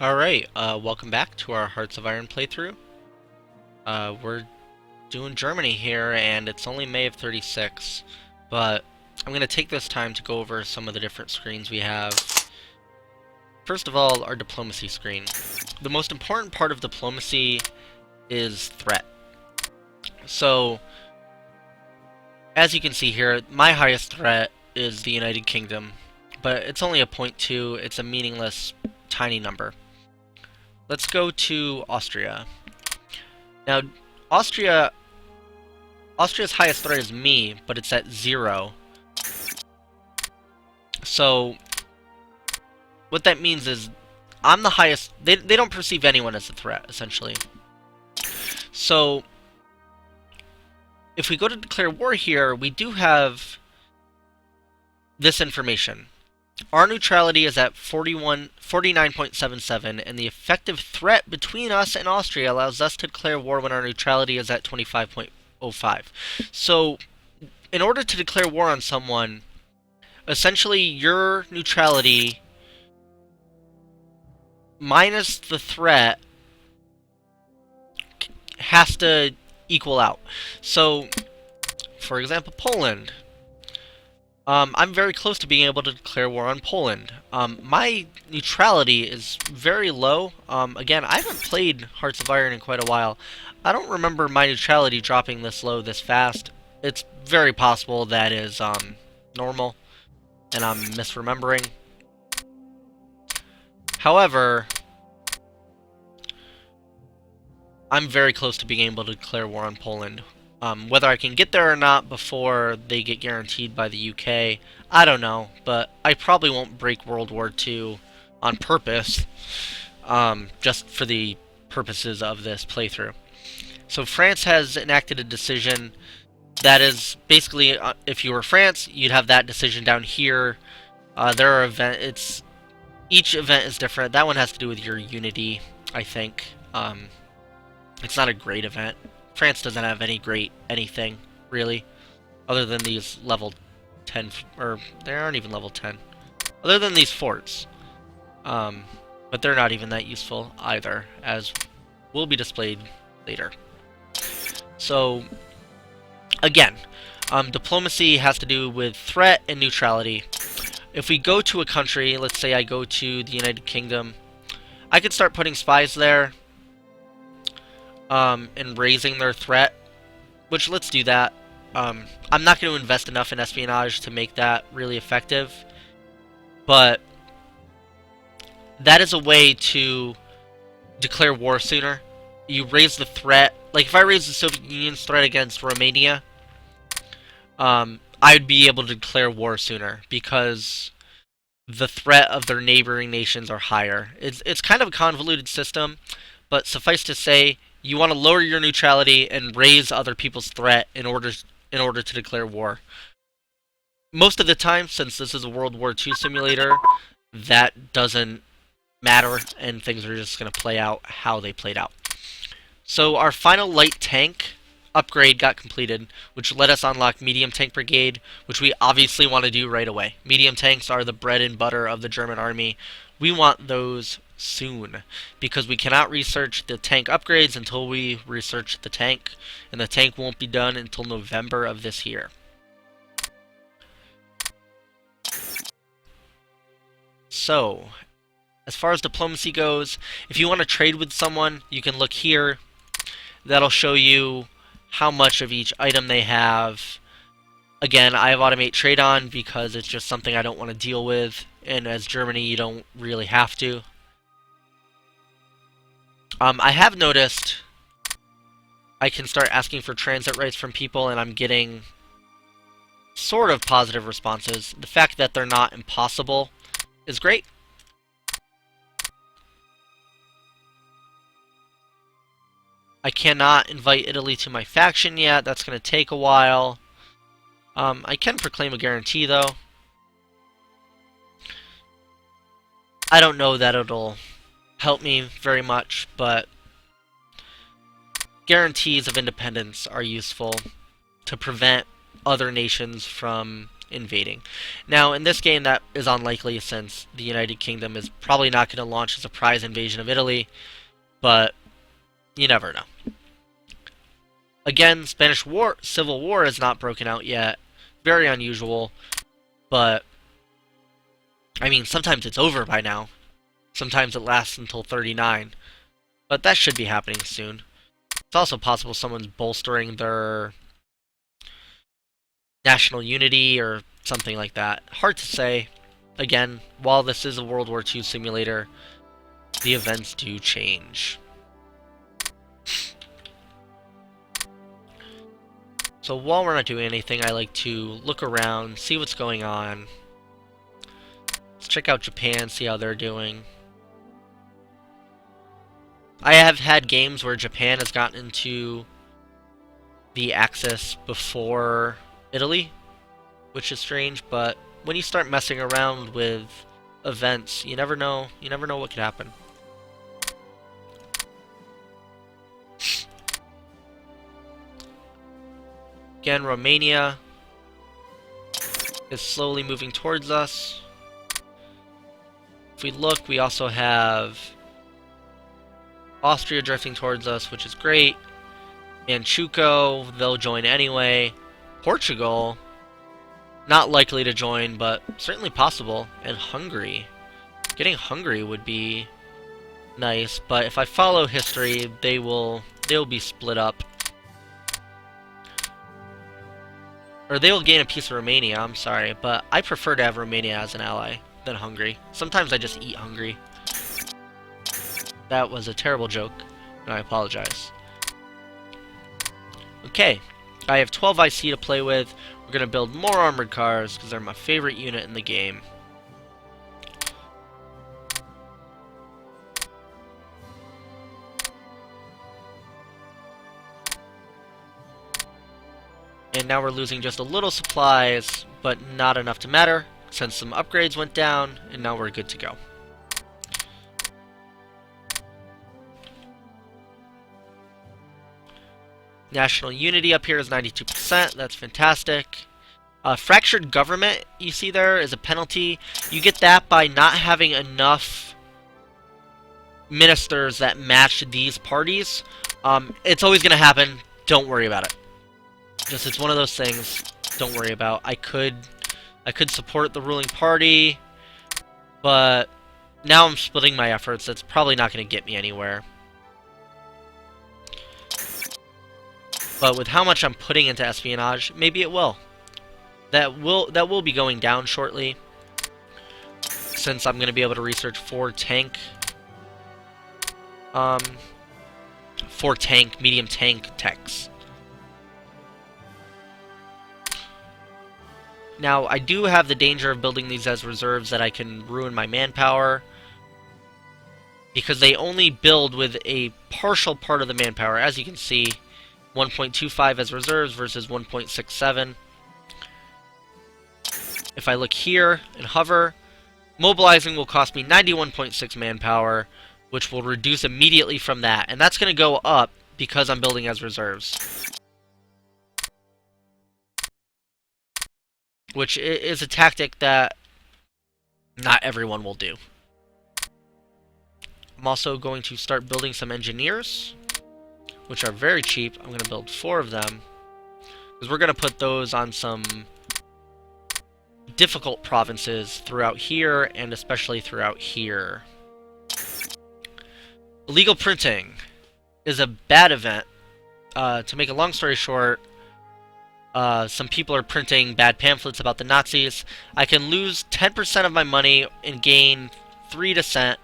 Alright, welcome back to our Hearts of Iron playthrough. We're doing Germany here, and it's only May of 36, but I'm going to take this time to go over some of the different screens we have. First of all, our diplomacy screen. The most important part of diplomacy is threat. So, as you can see here, my highest threat is the United Kingdom, but it's only a 0.2, it's a meaningless, tiny number. Let's go to Austria. Now, Austria's highest threat is me, but it's at 0. So, what that means is, I'm the highest... They don't perceive anyone as a threat, essentially. So, if we go to declare war here, we do have this information. Our neutrality is at 49.77, and the effective threat between us and Austria allows us to declare war when our neutrality is at 25.05. So, in order to declare war on someone, essentially your neutrality minus the threat has to equal out. So, for example, Poland. I'm very close to being able to declare war on Poland. My neutrality is very low. Again, I haven't played Hearts of Iron in quite a while. I don't remember my neutrality dropping this low this fast. It's very possible that is normal, and I'm misremembering. However, I'm very close to being able to declare war on Poland. Whether I can get there or not before they get guaranteed by the UK, I don't know, but I probably won't break World War II on purpose, just for the purposes of this playthrough. So France has enacted a decision that is basically, if you were France, you'd have that decision down here. There are each event is different. That one has to do with your unity, I think. It's not a great event. France doesn't have any great anything, really, other than these level 10, or they aren't even level 10, other than these forts. But they're not even that useful either, as will be displayed later. So, again, diplomacy has to do with threat and neutrality. If we go to a country, let's say I go to the United Kingdom, I could start putting spies there, and raising their threat, which let's do that. I'm not going to invest enough in espionage to make that really effective, but that is a way to declare war sooner. You raise the threat. Like, if I raise the Soviet Union's threat against Romania, I'd be able to declare war sooner, because the threat of their neighboring nations are higher. It's kind of a convoluted system, but suffice to say, you want to lower your neutrality and raise other people's threat in order to declare war. Most of the time, since this is a World War II simulator, that doesn't matter, and things are just going to play out how they played out. So our final light tank upgrade got completed, which let us unlock medium tank brigade, which we obviously want to do right away. Medium tanks are the bread and butter of the German army. We want those soon, because we cannot research the tank upgrades until we research the tank, and the tank won't be done until November of this year. So, as far as diplomacy goes, if you want to trade with someone, you can look here. That'll show you how much of each item they have. Again, I have automate trade on because it's just something I don't want to deal with, and as Germany, you don't really have to. I have noticed I can start asking for transit rights from people, and I'm getting sort of positive responses. The fact that they're not impossible is great. I cannot invite Italy to my faction yet. That's going to take a while. I can proclaim a guarantee, though. I don't know that it'll help me very much, but guarantees of independence are useful to prevent other nations from invading. Now, in this game, that is unlikely since the United Kingdom is probably not going to launch a surprise invasion of Italy, but you never know. Again, Civil War is not broken out yet. Very unusual, but I mean, sometimes it's over by now. Sometimes it lasts until 39, but that should be happening soon. It's also possible someone's bolstering their national unity or something like that. Hard to say. Again, while this is a World War II simulator, the events do change. So while we're not doing anything, I like to look around, see what's going on. Let's check out Japan, see how they're doing. I have had games where Japan has gotten into the Axis before Italy, which is strange, but when you start messing around with events, you never know what could happen. Again, Romania is slowly moving towards us. If we look, we also have Austria drifting towards us, which is great. Manchukuo, they'll join anyway. Portugal, not likely to join, but certainly possible. And Hungary. Getting Hungary would be nice, but if I follow history, they'll be split up. Or they will gain a piece of Romania, I'm sorry, but I prefer to have Romania as an ally than Hungary. Sometimes I just eat Hungary. That was a terrible joke, and I apologize. Okay, I have 12 IC to play with. We're going to build more armored cars, because they're my favorite unit in the game. And now we're losing just a little supplies, but not enough to matter, since some upgrades went down, and now we're good to go. National unity up here is 92%. That's fantastic. Fractured government, you see there, is a penalty. You get that by not having enough ministers that match these parties. It's always going to happen. Don't worry about it. Just, it's one of those things. Don't worry about. I could support the ruling party, but now I'm splitting my efforts. That's probably not going to get me anywhere. But with how much I'm putting into espionage, maybe it will. That will be going down shortly, since I'm going to be able to research 4 medium tank techs. Now, I do have the danger of building these as reserves that I can ruin my manpower, because they only build with a partial part of the manpower. As you can see, 1.25 as reserves versus 1.67. If I look here and hover, mobilizing will cost me 91.6 manpower, which will reduce immediately from that. And that's going to go up because I'm building as reserves, which is a tactic that not everyone will do. I'm also going to start building some engineers, which are very cheap. I'm going to build 4 of them, because we're going to put those on some difficult provinces throughout here, and especially throughout here. Illegal printing is a bad event. To make a long story short, some people are printing bad pamphlets about the Nazis. I can lose 10% of my money and gain 3%,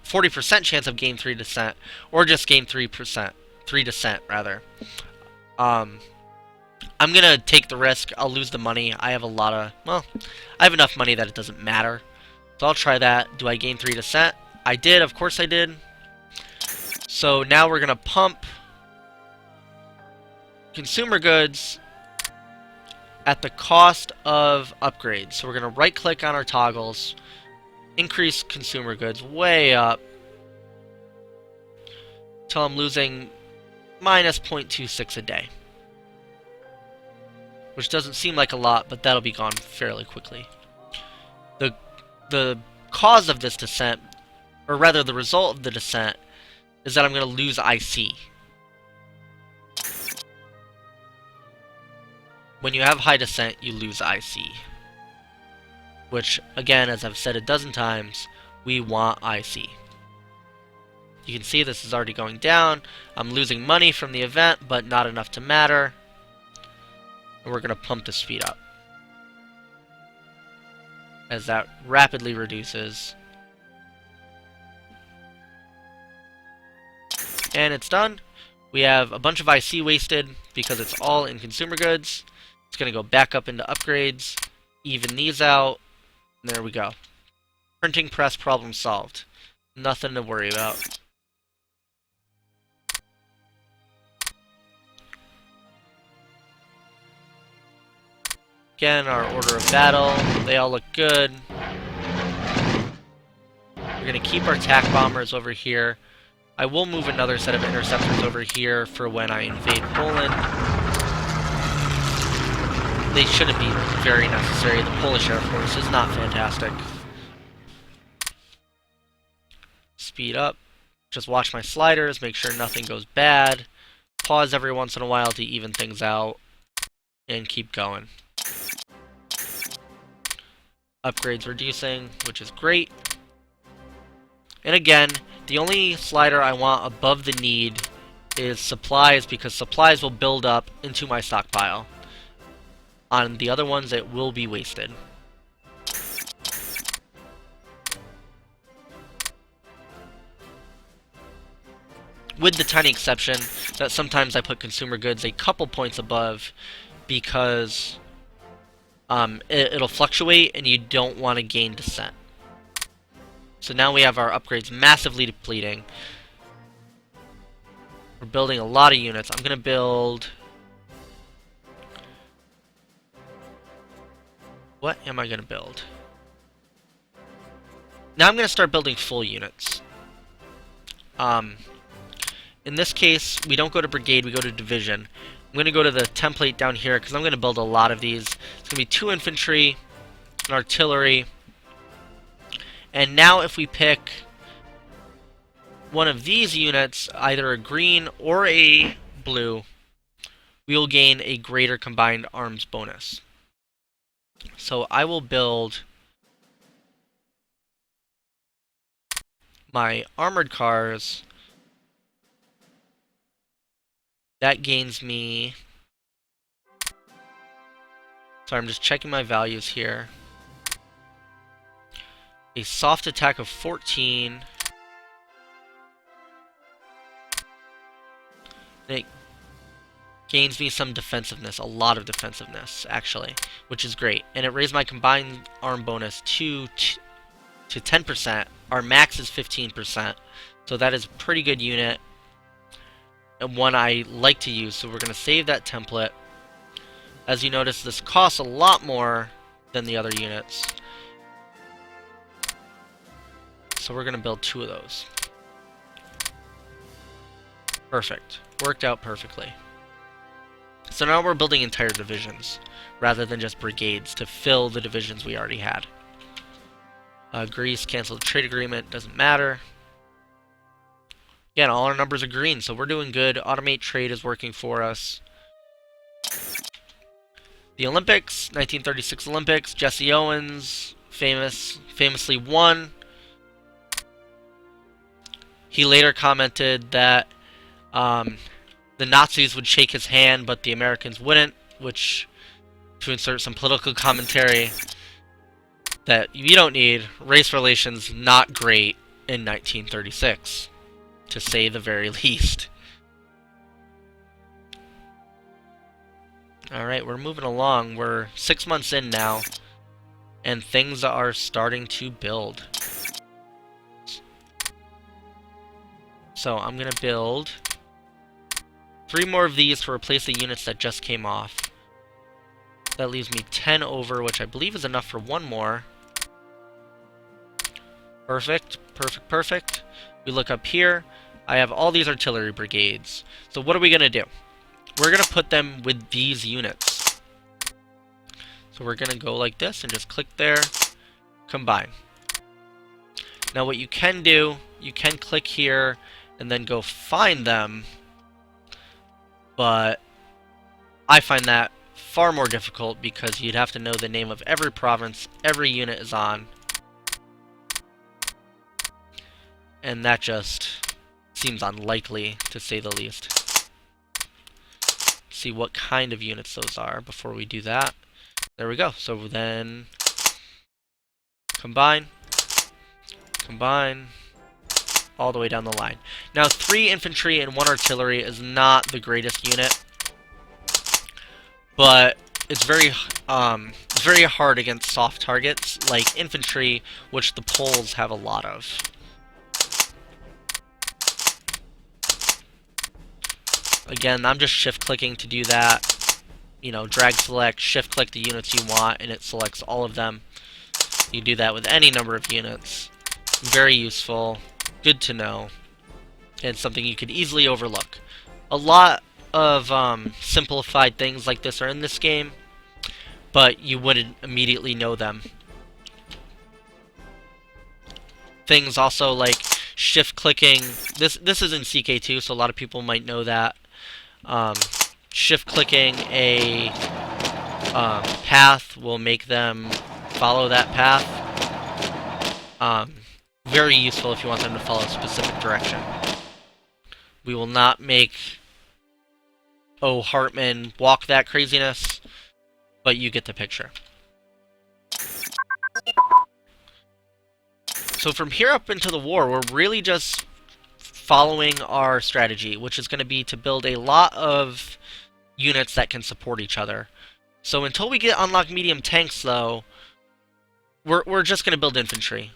40% chance of gain 3%, or just gain 3%. 3% rather. I'm gonna take the risk. I'll lose the money. I have I have enough money that it doesn't matter. So I'll try that. Do I gain 3%? I did, of course I did. So now we're gonna pump consumer goods at the cost of upgrades. So we're gonna right click on our toggles, increase consumer goods way up till I'm losing minus 0.26 a day. which doesn't seem like a lot, but that'll be gone fairly quickly. The cause of this descent, or rather the result of the descent, is that I'm going to lose IC. When you have high descent, you lose IC. Which, again, as I've said a dozen times, we want IC. You can see this is already going down. I'm losing money from the event, but not enough to matter. And we're going to pump the speed up, as that rapidly reduces. And it's done. We have a bunch of IC wasted because it's all in consumer goods. It's going to go back up into upgrades, even these out, and there we go. Printing press problem solved. Nothing to worry about. Again, our order of battle, they all look good. We're going to keep our attack bombers over here. I will move another set of interceptors over here for when I invade Poland. They shouldn't be very necessary. The Polish Air Force is not fantastic. Speed up. Just watch my sliders, make sure nothing goes bad. Pause every once in a while to even things out. And keep going. Upgrades reducing, which is great. And again, the only slider I want above the need is supplies, because supplies will build up into my stockpile. On the other ones, it will be wasted. With the tiny exception that sometimes I put consumer goods a couple points above, because it'll fluctuate and you don't want to gain descent. So now we have our upgrades massively depleting. We're building a lot of units. I'm going to build... What am I going to build? Now I'm going to start building full units. In this case, we don't go to brigade, we go to division. I'm going to go to the template down here because I'm going to build a lot of these. It's going to be 2 infantry, an artillery. And now if we pick one of these units, either a green or a blue, we will gain a greater combined arms bonus. So I will build my armored cars. That gains me... Sorry, I'm just checking my values here. A soft attack of 14. And it gains me some defensiveness, a lot of defensiveness, actually, which is great. And it raised my combined arm bonus to 10%. Our max is 15%, so that is a pretty good unit, and one I like to use, so we're going to save that template. As you notice, this costs a lot more than the other units, so we're going to build 2 of those. Perfect. Worked out perfectly. So now we're building entire divisions, rather than just brigades, to fill the divisions we already had. Greece canceled the trade agreement, doesn't matter. Again, all our numbers are green, so we're doing good. Automate trade is working for us. The Olympics, 1936 Olympics, Jesse Owens famously won. He later commented that the Nazis would shake his hand, but the Americans wouldn't, which, to insert some political commentary that you don't need, race relations not great in 1936, to say the very least. Alright, we're moving along. We're 6 months in now, and things are starting to build. So I'm going to build 3 more of these to replace the units that just came off. That leaves me 10 over, which I believe is enough for 1 more. Perfect, perfect, perfect. We look up here. I have all these artillery brigades. So what are we going to do? We're going to put them with these units. So we're going to go like this and just click there, combine. Now what you can do, you can click here and then go find them, but I find that far more difficult because you'd have to know the name of every province every unit is on, and that just seems unlikely, to say the least. See what kind of units those are before we do that. There we go. So then combine, combine, all the way down the line. Now 3 infantry and 1 artillery is not the greatest unit, but it's very hard against soft targets like infantry, which the Poles have a lot of. Again, I'm just shift-clicking to do that. You know, drag select, shift-click the units you want, and it selects all of them. You do that with any number of units. Very useful, good to know, and something you could easily overlook. A lot of simplified things like this are in this game, but you wouldn't immediately know them. Things also like shift-clicking. This is in CK2, so a lot of people might know that. Shift-clicking a path will make them follow that path. Very useful if you want them to follow a specific direction. We will not make Hartman walk that craziness, but you get the picture. So from here up into the war, we're really just following our strategy, which is going to be to build a lot of units that can support each other. So until we get unlocked medium tanks, though, we're just going to build infantry.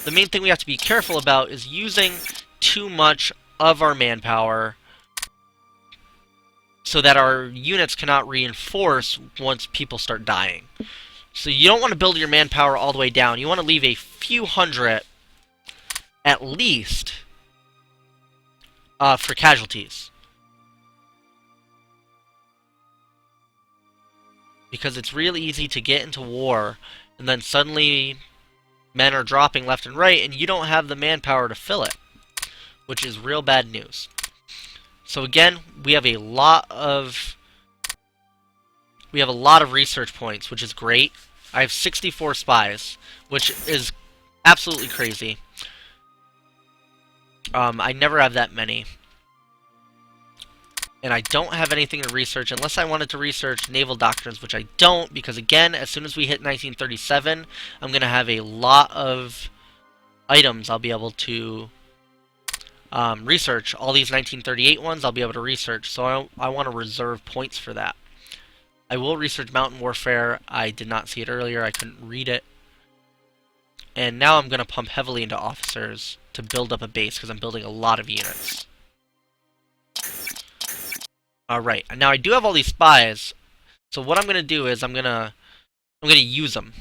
The main thing we have to be careful about is using too much of our manpower so that our units cannot reinforce once people start dying. So you don't want to build your manpower all the way down. You want to leave a few hundred, at least, for casualties. Because it's really easy to get into war, and then suddenly men are dropping left and right, and you don't have the manpower to fill it, which is real bad news. So again, we have a lot of research points, which is great. I have 64 spies, which is absolutely crazy. I never have that many. And I don't have anything to research unless I wanted to research naval doctrines, which I don't, because again, as soon as we hit 1937, I'm going to have a lot of items I'll be able to research. All these 1938 ones I'll be able to research, so I want to reserve points for that. I will research mountain warfare. I did not see it earlier. I couldn't read it. And now I'm going to pump heavily into officers to build up a base, because I'm building a lot of units. Alright, now I do have all these spies, so what I'm going to do is I'm going to use them.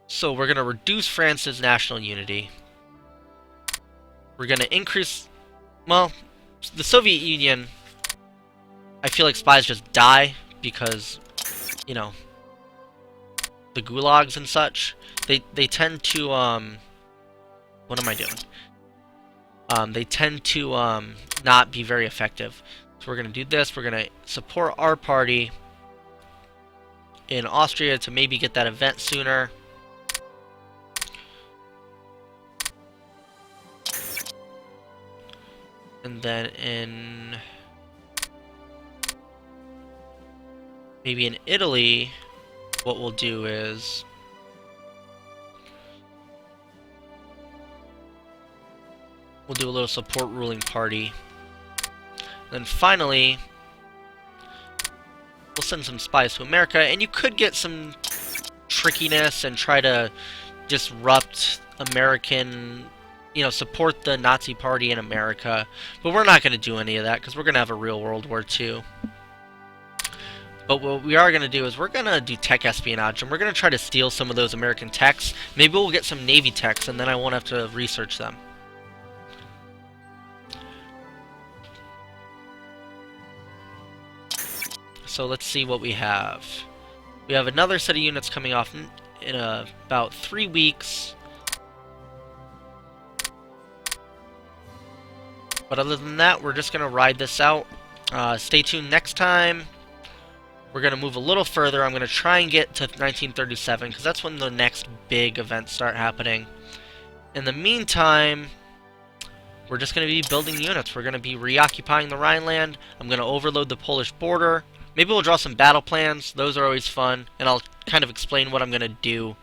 So we're going to reduce France's national unity. We're going to increase, well, the Soviet Union, I feel like spies just die because, you know, the gulags and such. They tend to, what am I doing? They tend to, not be very effective. So we're going to do this. We're going to support our party in Austria to maybe get that event sooner. And then maybe in Italy, what we'll do is we'll do a little support ruling party. Then finally, we'll send some spies to America, and you could get some trickiness and try to disrupt American, you know, support the Nazi Party in America. But we're not going to do any of that, because we're going to have a real World War II. But what we are going to do is we're going to do tech espionage, and we're going to try to steal some of those American techs. Maybe we'll get some Navy techs, and then I won't have to research them. So let's see what we have. We have another set of units coming off in about 3 weeks. But other than that, we're just going to ride this out. Stay tuned next time. We're going to move a little further. I'm going to try and get to 1937, because that's when the next big events start happening. In the meantime, we're just going to be building units. We're going to be reoccupying the Rhineland. I'm going to overload the Polish border. Maybe we'll draw some battle plans. Those are always fun. And I'll kind of explain what I'm going to do.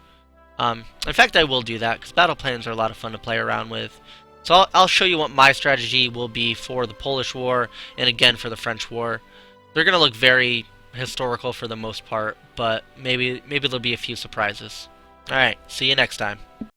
In fact, I will do that, because battle plans are a lot of fun to play around with. So I'll show you what my strategy will be for the Polish War, and again for the French War. They're going to look very historical for the most part, but maybe there'll be a few surprises. Alright, see you next time.